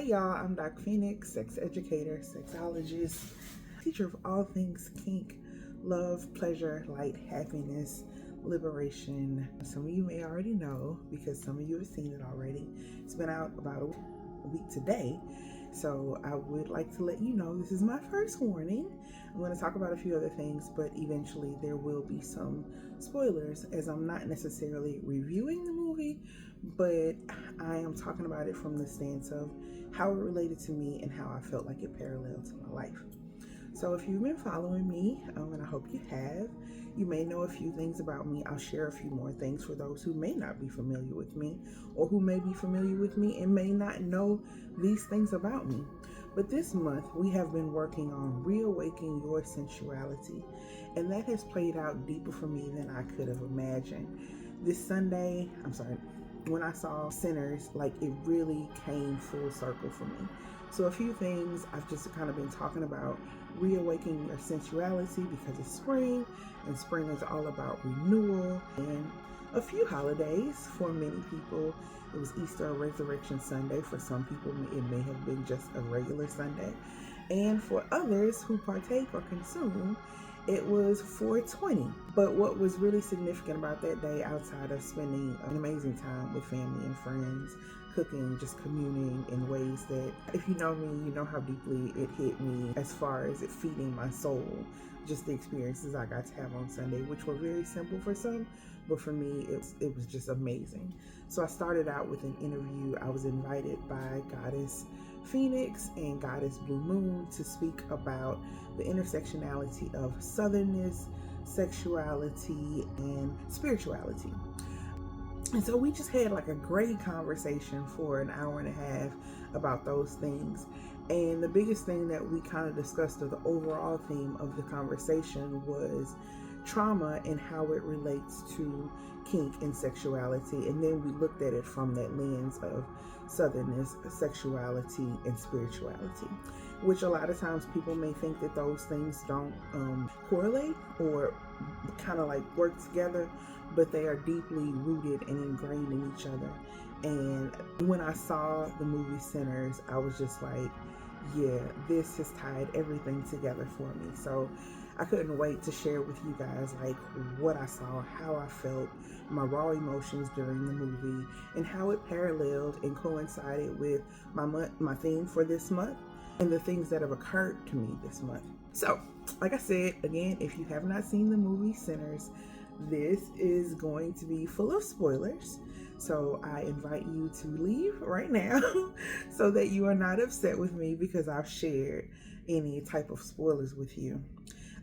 Hey y'all, I'm Dr. Phoenix, sex educator, sexologist, teacher of all things kink, love, pleasure, light, happiness, liberation. Some of you may already know because some of you have seen it already. It's been out about a week today. So I would like to let you know this is my first warning. I'm going to talk about a few other things, but eventually there will be some spoilers as I'm not necessarily reviewing the movie, but I am talking about it from the stance of how it related to me and how I felt like it paralleled to my life. So if you've been following me, and I hope you have, you may know a few things about me. I'll share a few more things for those who may not be familiar with me or who may be familiar with me and may not know these things about me. But this month we have been working on reawakening your sensuality, and that has played out deeper for me than I could have imagined. When I saw Sinners, like it really came full circle for me. So a few things I've just kind of been talking about: reawakening your sensuality because it's spring, and spring is all about renewal, and a few holidays. For many people, it was Easter or Resurrection Sunday. For some people, it may have been just a regular Sunday. And for others who partake or consume, it was 420. But what was really significant about that day, outside of spending an amazing time with family and friends, cooking, just communing in ways that, if you know me, you know how deeply it hit me as far as it feeding my soul. Just the experiences I got to have on Sunday, which were very simple for some, but for me, it was just amazing. So I started out with an interview. I was invited by Goddess Phoenix and Goddess Blue Moon to speak about the intersectionality of Southerness, sexuality, and spirituality. And so we just had like a great conversation for an hour and a half about those things. And the biggest thing that we kind of discussed, or the overall theme of the conversation, was trauma and how it relates to kink and sexuality. And then we looked at it from that lens of Southerness, sexuality, and spirituality, which a lot of times people may think that those things don't correlate or kind of like work together, but they are deeply rooted and ingrained in each other. And when I saw the movie Sinners, I was just like, yeah, this has tied everything together for me. So I couldn't wait to share with you guys like what I saw, how I felt, my raw emotions during the movie, and how it paralleled and coincided with my theme for this month and the things that have occurred to me this month. So, like I said, again, if you have not seen the movie Sinners, this is going to be full of spoilers. So I invite you to leave right now so that you are not upset with me because I've shared any type of spoilers with you.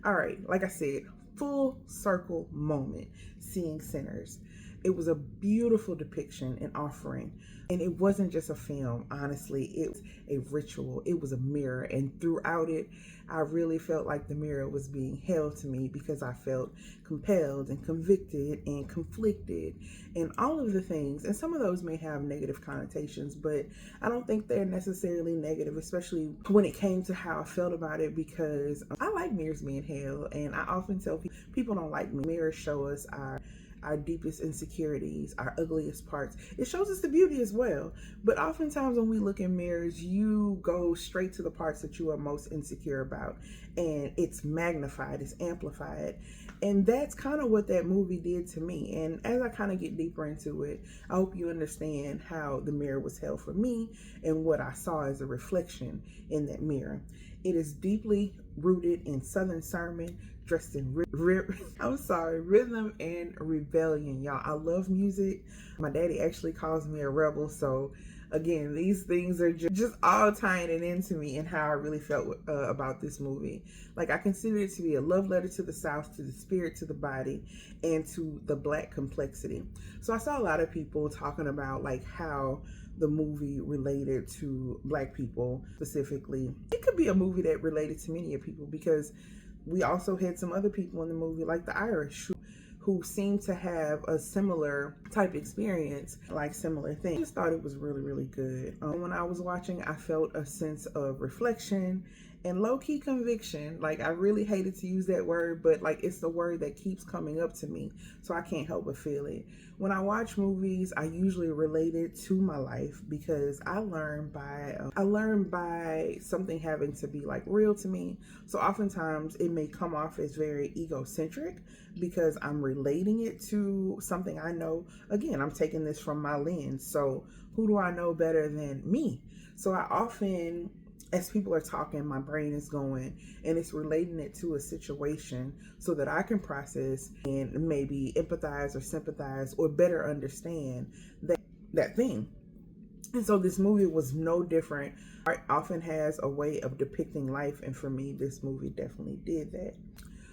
All right, like I said, full circle moment seeing Sinners. It was a beautiful depiction and offering. And it wasn't just a film, honestly. It was a ritual. It was a mirror. And throughout it, I really felt like the mirror was being held to me because I felt compelled and convicted and conflicted and all of the things. And some of those may have negative connotations, but I don't think they're necessarily negative, especially when it came to how I felt about it, because I like mirrors being held. And I often tell people don't like me. Mirrors show us our deepest insecurities, our ugliest parts. It shows us the beauty as well. But oftentimes when we look in mirrors, you go straight to the parts that you are most insecure about. And it's magnified, it's amplified. And that's kind of what that movie did to me. And as I kind of get deeper into it, I hope you understand how the mirror was held for me and what I saw as a reflection in that mirror. It is deeply rooted in Southern sermon, dressed in rhythm and rebellion, y'all. I love music. My daddy actually calls me a rebel. So again, these things are just all tying it into me and how I really felt about this movie. Like, I consider it to be a love letter to the South, to the spirit, to the body, and to the Black complexity. So I saw a lot of people talking about like how the movie related to Black people specifically. It could be a movie that related to many people, because we also had some other people in the movie, like the Irish, who seemed to have a similar type experience, like similar things. I just thought it was really, really good. When I was watching, I felt a sense of reflection And low-key conviction, like I really hated to use that word, but like it's the word that keeps coming up to me, so I can't help but feel it. When I watch movies, I usually relate it to my life because I learn by something having to be like real to me. So oftentimes it may come off as very egocentric because I'm relating it to something I know. Again, I'm taking this from my lens. So who do I know better than me? So I often, as people are talking, my brain is going and it's relating it to a situation so that I can process and maybe empathize or sympathize or better understand that thing. And so this movie was no different. Art often has a way of depicting life, and for me, this movie definitely did that.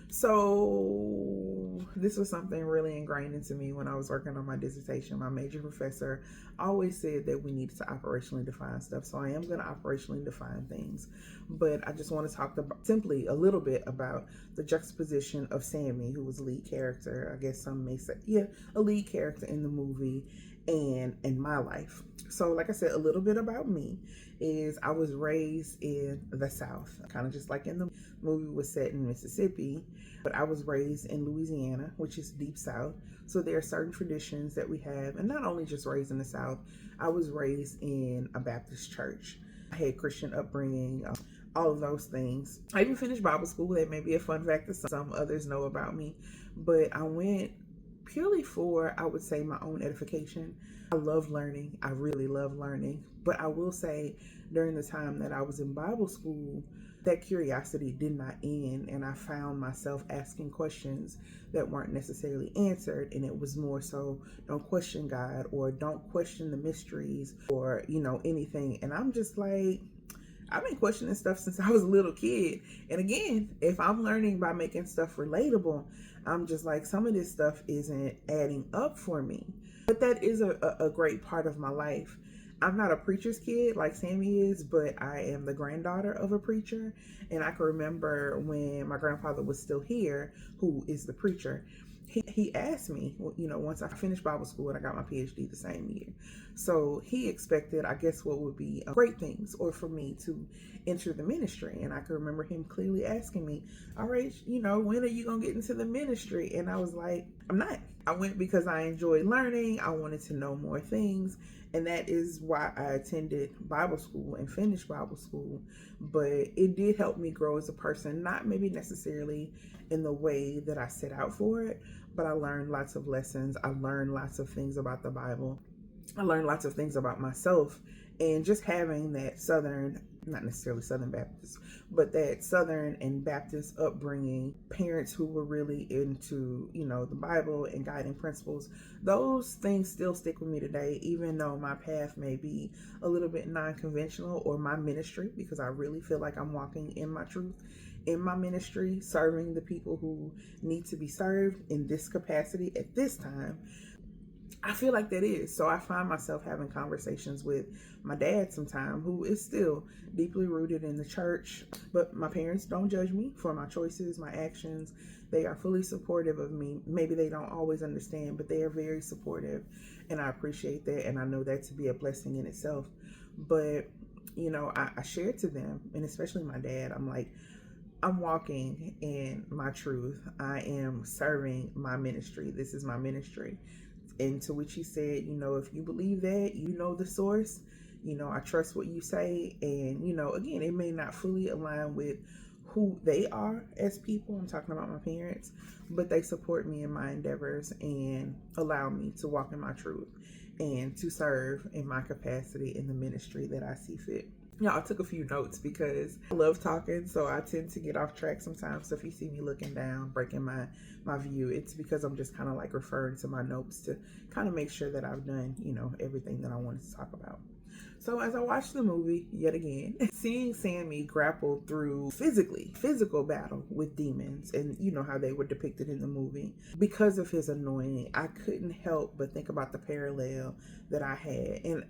So this was something really ingrained into me when I was working on my dissertation. My major professor always said that we needed to operationally define stuff. So I am going to operationally define things. But I just want to talk about simply a little bit about the juxtaposition of Sammy, who was a lead character. I guess some may say, yeah, a lead character in the movie, and in my life. So like I said, a little bit about me is I was raised in the South, kind of just like in the movie was set in Mississippi, but I was raised in Louisiana, which is deep South. So there are certain traditions that we have, and not only just raised in the South, I was raised in a Baptist church. I had Christian upbringing, all of those things. I even finished Bible school. That may be a fun fact that some others know about me, but I went purely for, I would say, my own edification. I love learning. I really love learning. But I will say, during the time that I was in Bible school, that curiosity did not end, and I found myself asking questions that weren't necessarily answered, and it was more so, don't question God, or don't question the mysteries, or anything. And I'm just like, I've been questioning stuff since I was a little kid. And again, if I'm learning by making stuff relatable, I'm just like, some of this stuff isn't adding up for me. But that is a great part of my life. I'm not a preacher's kid like Sammy is, but I am the granddaughter of a preacher. And I can remember when my grandfather was still here, who is the preacher, he asked me, once I finished Bible school and I got my PhD the same year. So he expected, I guess, what would be great things, or for me to enter the ministry. And I can remember him clearly asking me, all right, when are you going to get into the ministry? And I was like, I'm not. I went because I enjoyed learning. I wanted to know more things. And that is why I attended Bible school and finished Bible school. But it did help me grow as a person, not maybe necessarily in the way that I set out for it, but I learned lots of lessons. I learned lots of things about the Bible. I learned lots of things about myself. And just having that Southern, not necessarily Southern Baptist, but that Southern and Baptist upbringing, parents who were really into, the Bible and guiding principles, those things still stick with me today, even though my path may be a little bit non-conventional, or my ministry, because I really feel like I'm walking in my truth in my ministry, serving the people who need to be served in this capacity at this time. I feel like that is. So I find myself having conversations with my dad sometime, who is still deeply rooted in the church, but my parents don't judge me for my choices, my actions. They are fully supportive of me. Maybe they don't always understand, but they are very supportive, and I appreciate that, and I know that to be a blessing in itself. But, I share to them, and especially my dad, I'm like, I'm walking in my truth. I am serving my ministry. This is my ministry. And to which he said, if you believe that, the source, I trust what you say. And, again, it may not fully align with who they are as people. I'm talking about my parents, but they support me in my endeavors and allow me to walk in my truth and to serve in my capacity in the ministry that I see fit. I took a few notes because I love talking, so I tend to get off track sometimes. So if you see me looking down, breaking my view, it's because I'm just kind of like referring to my notes to kind of make sure that I've done, everything that I wanted to talk about. So as I watched the movie yet again, seeing Sammy grapple through physical battle with demons, and how they were depicted in the movie, because of his anointing, I couldn't help but think about the parallel that I had. And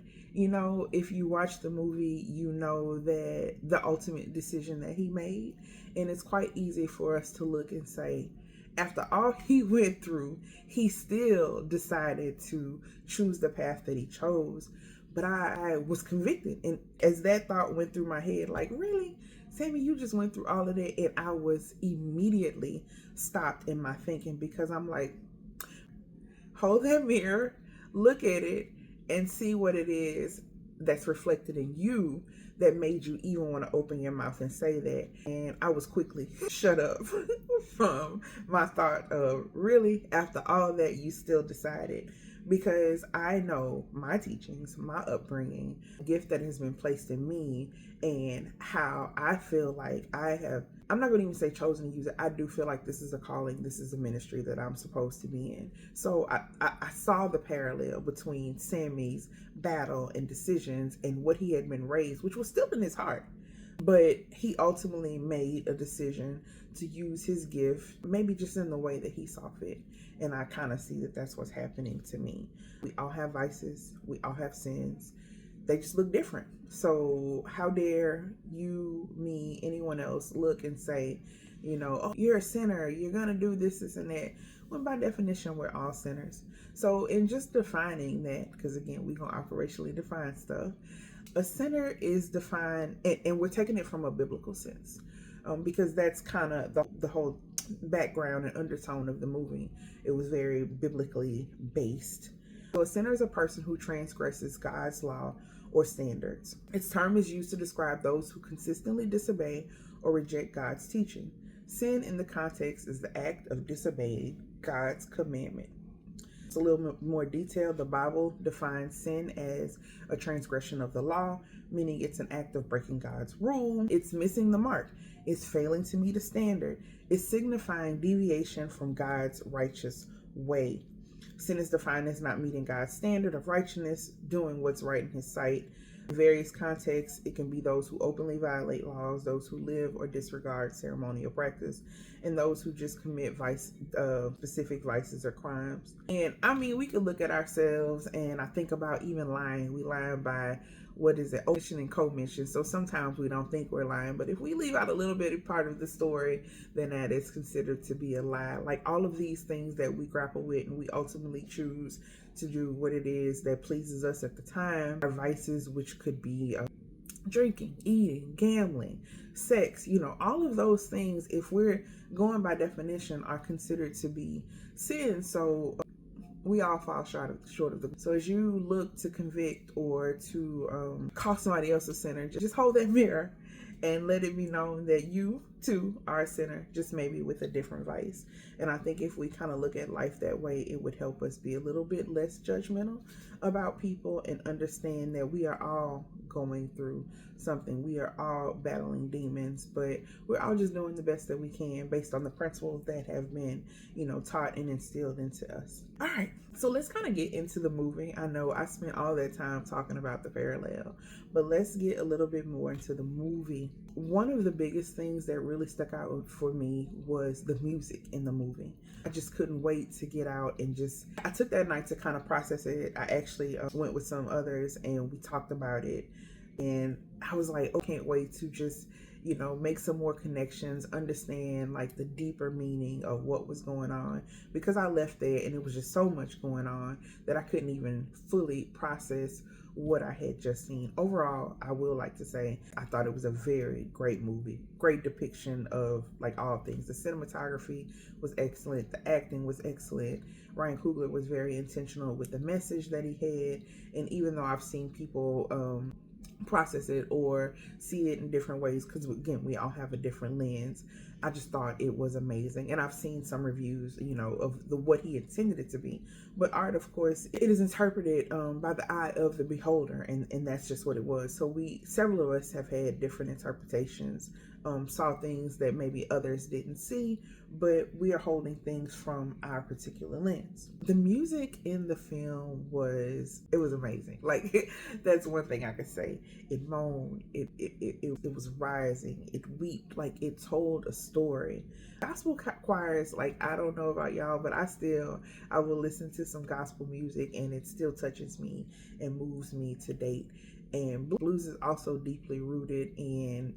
if you watch the movie, you know that the ultimate decision that he made, and it's quite easy for us to look and say, after all he went through, he still decided to choose the path that he chose. But I was convicted. And as that thought went through my head, like, really? Sammy, you just went through all of that. And I was immediately stopped in my thinking, because I'm like, hold that mirror, look at it, and see what it is that's reflected in you that made you even want to open your mouth and say that. And I was quickly shut up from my thought of, really, after all that, you still decided? Because I know my teachings, my upbringing, gift that has been placed in me, and how I feel like I'm not going to even say chosen to use it. I do feel like this is a calling, this is a ministry that I'm supposed to be in. So I saw the parallel between Sammy's battle and decisions and what he had been raised, which was still in his heart. But he ultimately made a decision to use his gift, maybe just in the way that he saw fit. And I kind of see that that's what's happening to me. We all have vices, we all have sins. They just look different. So how dare you, me, anyone else look and say, oh, you're a sinner, you're gonna do this, this, and that. When by definition, we're all sinners. So in just defining that, because again, we're gonna operationally define stuff. A sinner is defined, and we're taking it from a biblical sense, because that's kind of the whole background and undertone of the movie. It was very biblically based. So a sinner is a person who transgresses God's law or standards. Its term is used to describe those who consistently disobey or reject God's teaching. Sin in the context is the act of disobeying God's commandment. It's a little more detailed. The Bible defines sin as a transgression of the law, meaning it's an act of breaking God's rule. It's missing the mark. It's failing to meet a standard. It's signifying deviation from God's righteous way. Sin is defined as not meeting God's standard of righteousness, doing what's right in his sight. In various contexts, it can be those who openly violate laws, those who live or disregard ceremonial practice, and those who just commit specific vices or crimes. And I mean, we could look at ourselves, and I think about even lying. We lie by, omission and commission. So sometimes we don't think we're lying, but if we leave out a little bit of part of the story, then that is considered to be a lie. Like all of these things that we grapple with, and we ultimately choose to do what it is that pleases us at the time. Our vices, which could be drinking, eating, gambling, sex, all of those things, if we're going by definition, are considered to be sin. So we all fall short of the. So as you look to convict or to call somebody else a sinner, just hold that mirror and let it be known that you too are a sinner, just maybe with a different vice. And I think if we kind of look at life that way, it would help us be a little bit less judgmental about people and understand that we are all going through something. We are all battling demons, but we're all just doing the best that we can based on the principles that have been, taught and instilled into us. All right, so let's kind of get into the movie. I know I spent all that time talking about the parallel, but let's get a little bit more into the movie. One of the biggest things that really stuck out for me was the music in the movie. I just couldn't wait to get out and I took that night to kind of process it. I actually went with some others and we talked about it. And I was like, oh, can't wait to just, make some more connections, understand like the deeper meaning of what was going on, because I left there and it was just so much going on that I couldn't even fully process what I had just seen. Overall, I will like to say I thought it was a very great movie, great depiction of like all things. The cinematography was excellent, the acting was excellent. Ryan Coogler was very intentional with the message that he had, and even though I've seen people process it or see it in different ways, because again, we all have a different lens, I just thought it was amazing. And I've seen some reviews, of what he intended it to be. But art, of course, it is interpreted by the eye of the beholder, and that's just what it was. So several of us have had different interpretations, saw things that maybe others didn't see, but we are holding things from our particular lens. The music in the film was amazing. Like that's one thing I could say. It moaned, it was rising, it wept, like it told a story. Gospel choirs, like I don't know about y'all, but I will listen to some gospel music and it still touches me and moves me to date. And blues is also deeply rooted in,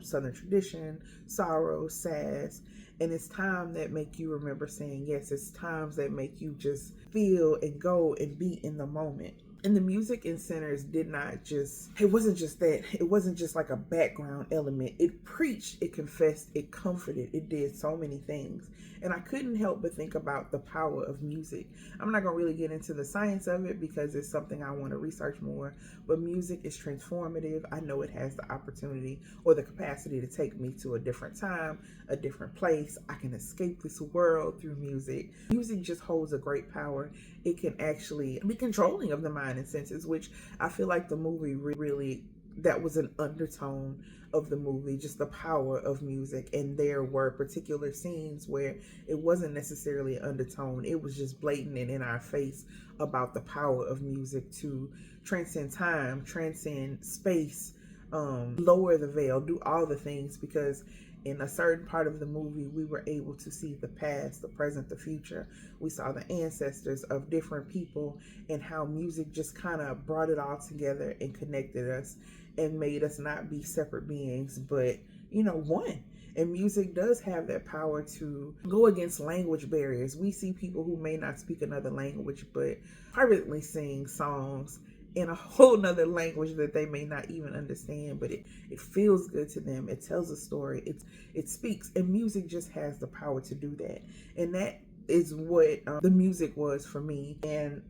Southern tradition, sorrow, sass. And it's times that make you remember saying yes. It's times that make you just feel and go and be in the moment. And the music in Sinners did not just, it wasn't just that. It wasn't just like a background element. It preached, it confessed, it comforted, it did so many things. And I couldn't help but think about the power of music. I'm not going to really get into the science of it because it's something I want to research more. But music is transformative. I know it has the opportunity or the capacity to take me to a different time, a different place. I can escape this world through music. Music just holds a great power. It can actually be controlling of the mind and senses, which I feel like the movie really, that was an undertone of the movie, just the power of music. And there were particular scenes where it wasn't necessarily undertone. It was just blatant and in our face about the power of music to transcend time, transcend space, lower the veil, do all the things, because in a certain part of the movie, we were able to see the past, the present, the future. We saw the ancestors of different people and how music just kind of brought it all together and connected us and made us not be separate beings, but, one. And music does have that power to go against language barriers. We see people who may not speak another language, but privately sing songs in a whole nother language that they may not even understand, but it feels good to them. It tells a story. It speaks, and music just has the power to do that. And that is what the music was for me. And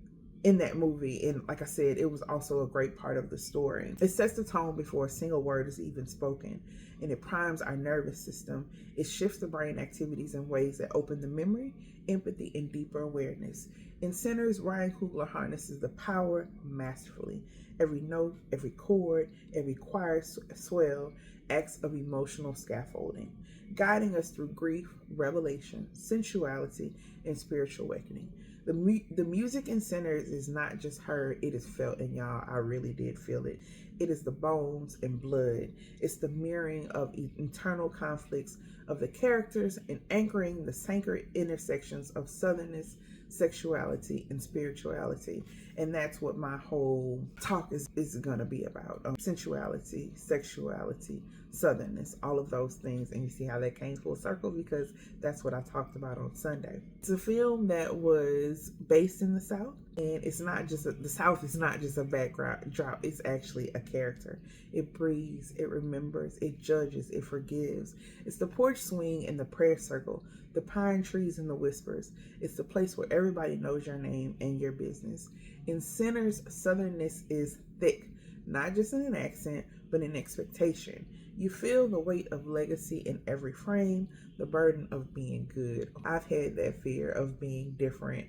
in that movie, and like I said, it was also a great part of the story. It sets the tone before a single word is even spoken, and it primes our nervous system. It shifts the brain activities in ways that open the memory, empathy, and deeper awareness. In Sinners, Ryan Coogler harnesses the power masterfully. Every note, every chord, every choir swell acts of emotional scaffolding, guiding us through grief, revelation, sensuality, and spiritual awakening. The music in Sinners is not just heard, it is felt. And y'all, I really did feel it. It is the bones and blood. It's the mirroring of internal conflicts of the characters and anchoring the sacred intersections of Southerness, sexuality, and spirituality. And that's what my whole talk is going to be about. Sensuality, sexuality, Southerness, all of those things. And you see how that came full circle, because that's what I talked about on Sunday. It's a film that was based in the South, and it's not just the South is not just a background drop. It's actually a character. It breathes, it remembers, it judges, it forgives. It's the porch swing and the prayer circle, the pine trees and the whispers. It's the place where everybody knows your name and your business. In Sinners, Southerness is thick, not just in an accent, but in expectation. You feel the weight of legacy in every frame, the burden of being good. I've had that fear of being different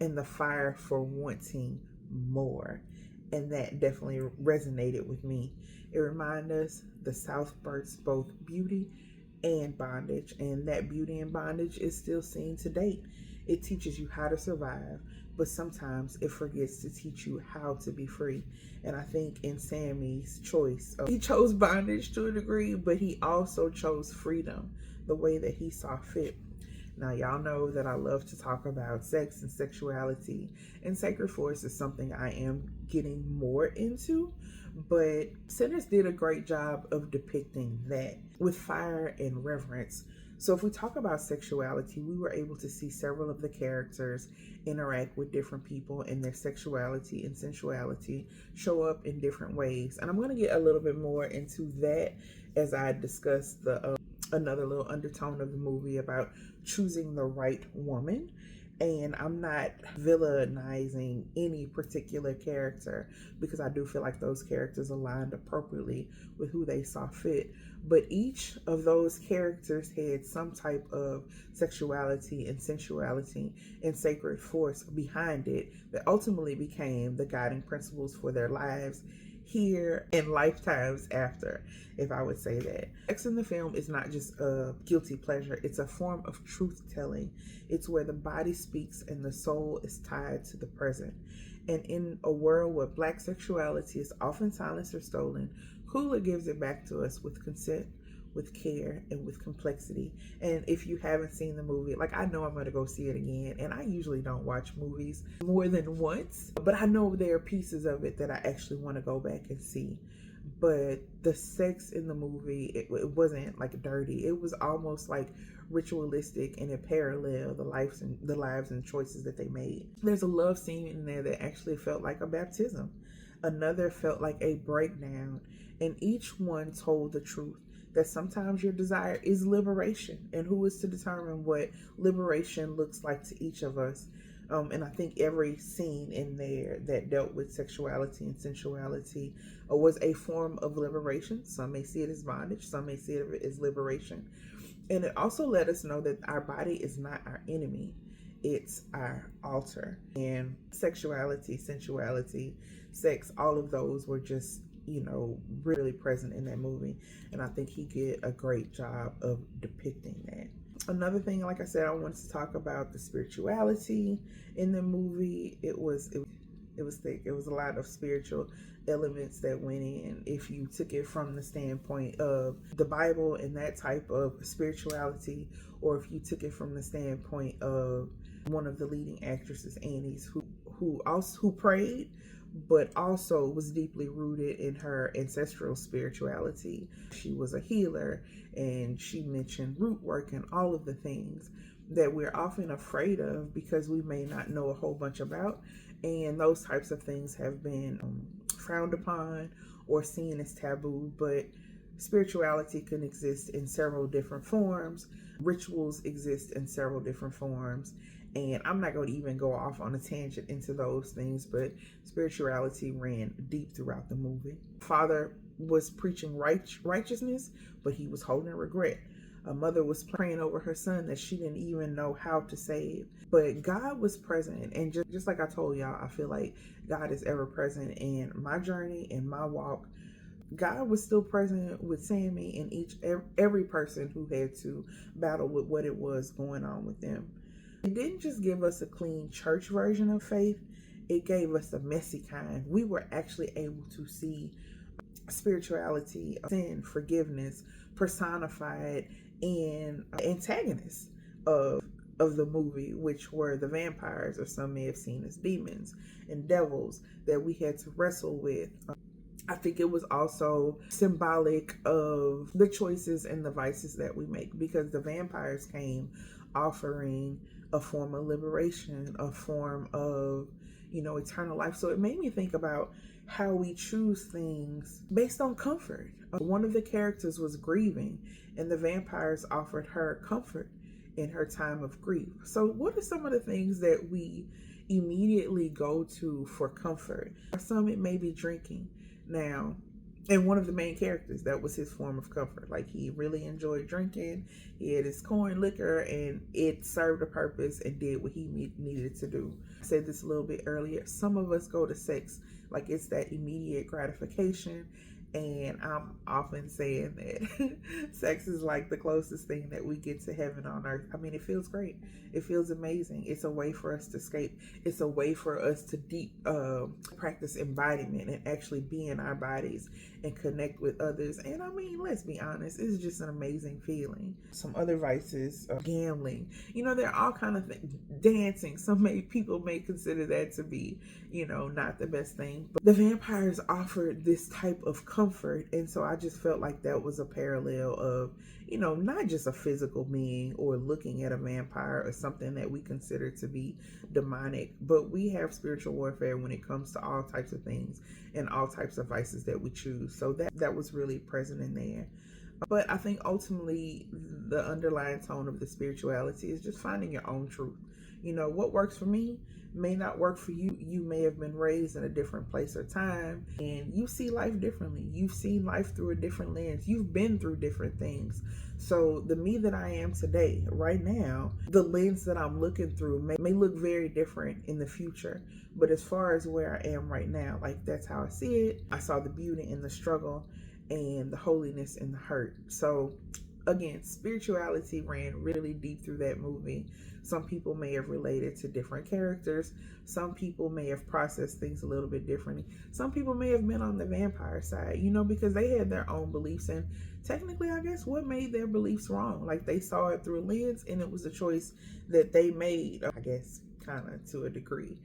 and the fire for wanting more. And that definitely resonated with me. It reminded us the South births both beauty and bondage, and that beauty and bondage is still seen to date. It teaches you how to survive, but sometimes it forgets to teach you how to be free. And I think in Sammy's choice, he chose bondage to a degree, but he also chose freedom the way that he saw fit. Now, y'all know that I love to talk about sex and sexuality, and Sacred Force is something I am getting more into, but Sinners did a great job of depicting that with fire and reverence. So if we talk about sexuality, we were able to see several of the characters interact with different people, and their sexuality and sensuality show up in different ways. And I'm going to get a little bit more into that as I discuss the another little undertone of the movie about choosing the right woman. And I'm not villainizing any particular character, because I do feel like those characters aligned appropriately with who they saw fit. But each of those characters had some type of sexuality and sensuality and sacred force behind it that ultimately became the guiding principles for their lives here and lifetimes after, if I would say that. Sex in the film is not just a guilty pleasure, it's a form of truth telling. It's where the body speaks and the soul is tied to the present. And in a world where Black sexuality is often silenced or stolen, Coogler gives it back to us with consent, with care, and with complexity. And if you haven't seen the movie, like, I know I'm going to go see it again, and I usually don't watch movies more than once, but I know there are pieces of it that I actually want to go back and see. but the sex in the movie, it wasn't like dirty. It was almost like ritualistic, and it paralleled the lives and choices that they made. There's a love scene in there that actually felt like a baptism. Another felt like a breakdown, and each one told the truth that sometimes your desire is liberation, and who is to determine what liberation looks like to each of us. And I think every scene in there that dealt with sexuality and sensuality was a form of liberation. Some may see it as bondage, some may see it as liberation. And it also let us know that our body is not our enemy, it's our altar. And sexuality, sensuality, sex, all of those were just, really present in that movie. And I think he did a great job of depicting that. Another thing, like I said, I wanted to talk about the spirituality in the movie. It was thick. It was a lot of spiritual elements that went in. If you took it from the standpoint of the Bible and that type of spirituality, or if you took it from the standpoint of one of the leading actresses, Annie's, who prayed, but also was deeply rooted in her ancestral spirituality. She was a healer, and she mentioned root work and all of the things that we're often afraid of because we may not know a whole bunch about. And those types of things have been frowned upon or seen as taboo. But spirituality can exist in several different forms. Rituals exist in several different forms. And I'm not going to even go off on a tangent into those things, but spirituality ran deep throughout the movie. Father was preaching righteousness, but he was holding regret. A mother was praying over her son that she didn't even know how to save. But God was present. And just like I told y'all, I feel like God is ever present in my journey, in my walk. God was still present with Sammy and every person who had to battle with what it was going on with them. It didn't just give us a clean church version of faith, it gave us a messy kind. We were actually able to see spirituality, sin, forgiveness personified in antagonists of the movie, which were the vampires, or some may have seen as demons and devils that we had to wrestle with. I think it was also symbolic of the choices and the vices that we make, because the vampires came offering a form of liberation, a form of, eternal life. So it made me think about how we choose things based on comfort. One of the characters was grieving, and the vampires offered her comfort in her time of grief. So what are some of the things that we immediately go to for comfort? For some, it may be drinking. Now, and one of the main characters, that was his form of comfort. Like, he really enjoyed drinking. He had his corn liquor, and it served a purpose and did what he needed to do. I said this a little bit earlier. Some of us go to sex like it's that immediate gratification. And I'm often saying that sex is like the closest thing that we get to heaven on earth. I mean, it feels great. It feels amazing. It's a way for us to escape. It's a way for us to deep practice embodiment and actually be in our bodies and connect with others. And I mean, let's be honest, it's just an amazing feeling. Some other vices, gambling. There are all kind of things. Dancing. People may consider that to be, not the best thing. But the vampires offered this type of comfort, and so I just felt like that was a parallel of, not just a physical being or looking at a vampire or something that we consider to be demonic, but we have spiritual warfare when it comes to all types of things and all types of vices that we choose. So that was really present in there. But I think ultimately the underlying tone of the spirituality is just finding your own truth. What works for me may not work for you. You may have been raised in a different place or time, and you see life differently. You've seen life through a different lens. You've been through different things. So the me that I am today, right now, the lens that I'm looking through may look very different in the future. But as far as where I am right now, like, that's how I see it. I saw the beauty in the struggle and the holiness in the hurt. So again, spirituality ran really deep through that movie. Some people may have related to different characters. Some people may have processed things a little bit differently. Some people may have been on the vampire side, because they had their own beliefs. And technically, I guess, what made their beliefs wrong? Like, they saw it through a lens, and it was a choice that they made, I guess, kind of to a degree.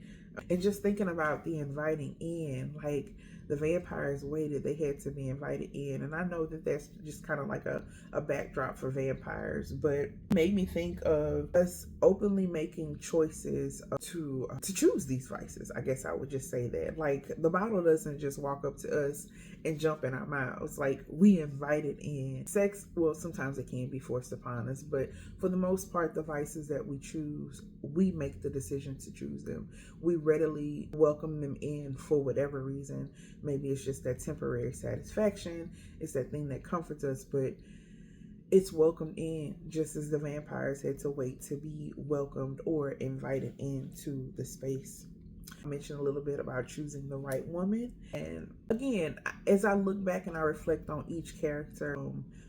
And just thinking about the inviting in, like, the vampires waited. They had to be invited in. And I know that that's just kind of like a backdrop for vampires, but it made me think of us openly making choices to choose these vices. I guess I would just say that. Like, the Bible doesn't just walk up to us and jump in our mouths. Like, we invited in sex. Well, sometimes it can be forced upon us, but for the most part, the vices that we choose, we make the decision to choose them. We readily welcome them in for whatever reason. Maybe it's just that temporary satisfaction. It's that thing that comforts us, but it's welcomed in, just as the vampires had to wait to be welcomed or invited into the space. I mentioned a little bit about choosing the right woman. And again, as I look back and I reflect on each character,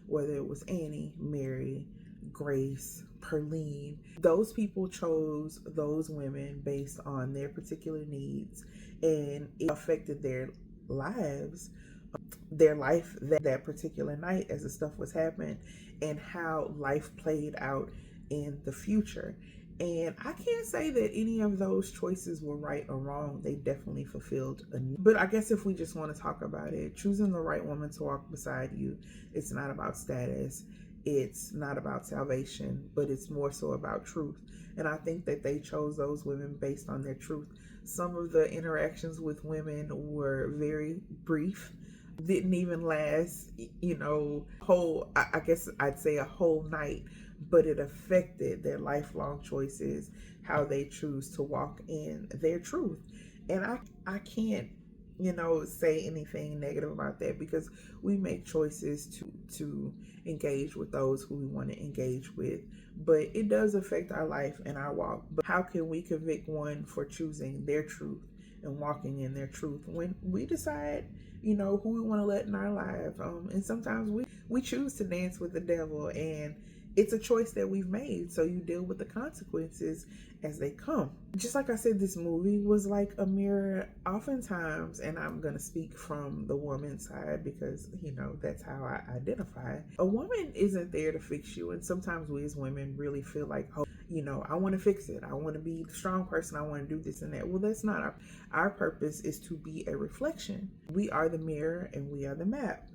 whether it was Annie, Mary, Grace, Perline, those people chose those women based on their particular needs, and it affected their lives, their life that particular night as the stuff was happening, and how life played out in the future. And I can't say that any of those choices were right or wrong. They definitely fulfilled a need. But I guess if we just want to talk about it, choosing the right woman to walk beside you, it's not about status. It's not about salvation, but it's more so about truth. And I think that they chose those women based on their truth. Some of the interactions with women were very brief, didn't even last, I guess I'd say a whole night, but it affected their lifelong choices, how they choose to walk in their truth. And I can't, say anything negative about that, because we make choices to engage with those who we want to engage with, but it does affect our life and our walk. But how can we convict one for choosing their truth and walking in their truth when we decide, who we want to let in our life? And sometimes we choose to dance with the devil, and it's a choice that we've made. So you deal with the consequences as they come. Just like I said, this movie was like a mirror oftentimes, and I'm going to speak from the woman's side because, that's how I identify. A woman isn't there to fix you. And sometimes we as women really feel like, oh, I want to fix it. I want to be the strong person. I want to do this and that. Well, that's not our purpose. Is to be a reflection. We are the mirror and we are the map.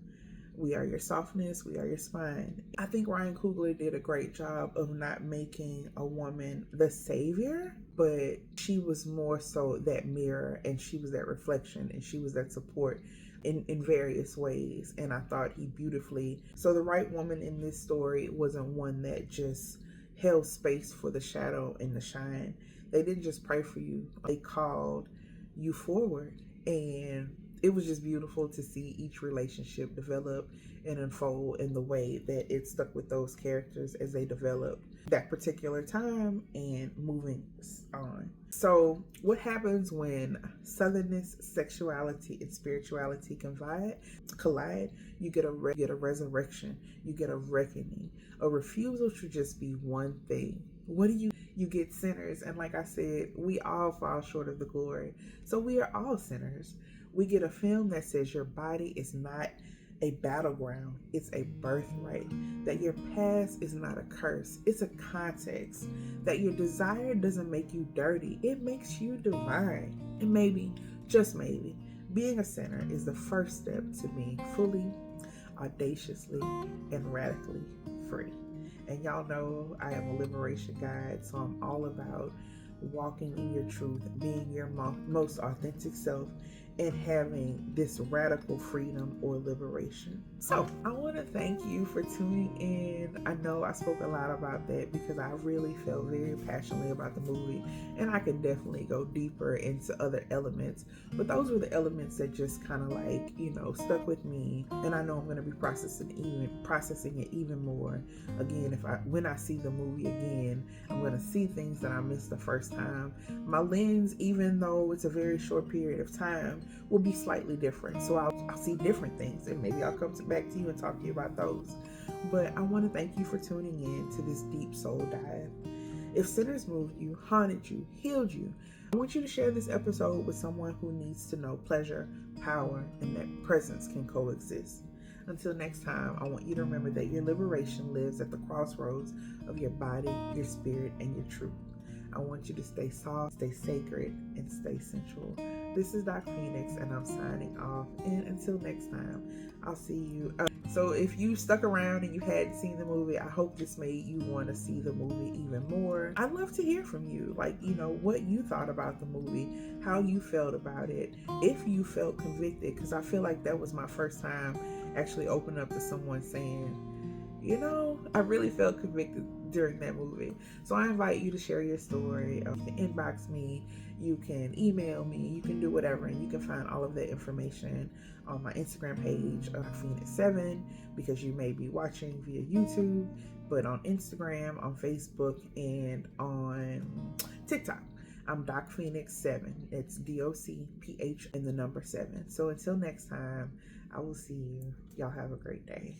We are your softness. We are your spine. I think Ryan Coogler did a great job of not making a woman the savior, but she was more so that mirror, and she was that reflection, and she was that support in various ways. And I thought he beautifully. So the right woman in this story wasn't one that just held space for the shadow and the shine. They didn't just pray for you. They called you forward. And it was just beautiful to see each relationship develop and unfold in the way that it stuck with those characters as they developed that particular time and moving on. So what happens when Southerness, sexuality, and spirituality collide? You get a resurrection. You get a reckoning. A refusal to just be one thing. What do you get sinners? And like I said, we all fall short of the glory. So we are all sinners. We get a film that says your body is not a battleground, it's a birthright. That your past is not a curse, it's a context. That your desire doesn't make you dirty, it makes you divine. And maybe, just maybe, being a sinner is the first step to being fully, audaciously, and radically free. And y'all know I am a liberation guide, so I'm all about walking in your truth, being your most authentic self, and having this radical freedom or liberation. So I want to thank you for tuning in. I know I spoke a lot about that because I really felt very passionately about the movie, and I can definitely go deeper into other elements, but those were the elements that just kind of like, stuck with me. And I know I'm going to be processing it even more. Again, when I see the movie again, I'm going to see things that I missed the first time. My lens, even though it's a very short period of time, will be slightly different. So I'll see different things, and maybe I'll come back to you and talk to you about those. But I want to thank you for tuning in to this deep soul dive. If Sinners moved you, haunted you, healed you, I want you to share this episode with someone who needs to know pleasure, power, and that presence can coexist. Until next time, I want you to remember that your liberation lives at the crossroads of your body, your spirit, and your truth. I want you to stay soft, stay sacred, and stay sensual. This is Doc Phoenix, and I'm signing off. And until next time, I'll see you. So if you stuck around and you hadn't seen the movie, I hope this made you want to see the movie even more. I'd love to hear from you, like, what you thought about the movie, how you felt about it, if you felt convicted, because I feel like that was my first time actually opening up to someone saying, I really felt convicted during that movie. So I invite you to share your story. You can inbox me, you can email me, you can do whatever, and you can find all of that information on my Instagram page of Phoenix7, because you may be watching via YouTube, but on Instagram, on Facebook, and on TikTok. I'm Doc Phoenix 7. It's DOCPH and the number 7. So until next time, I will see you. Y'all have a great day.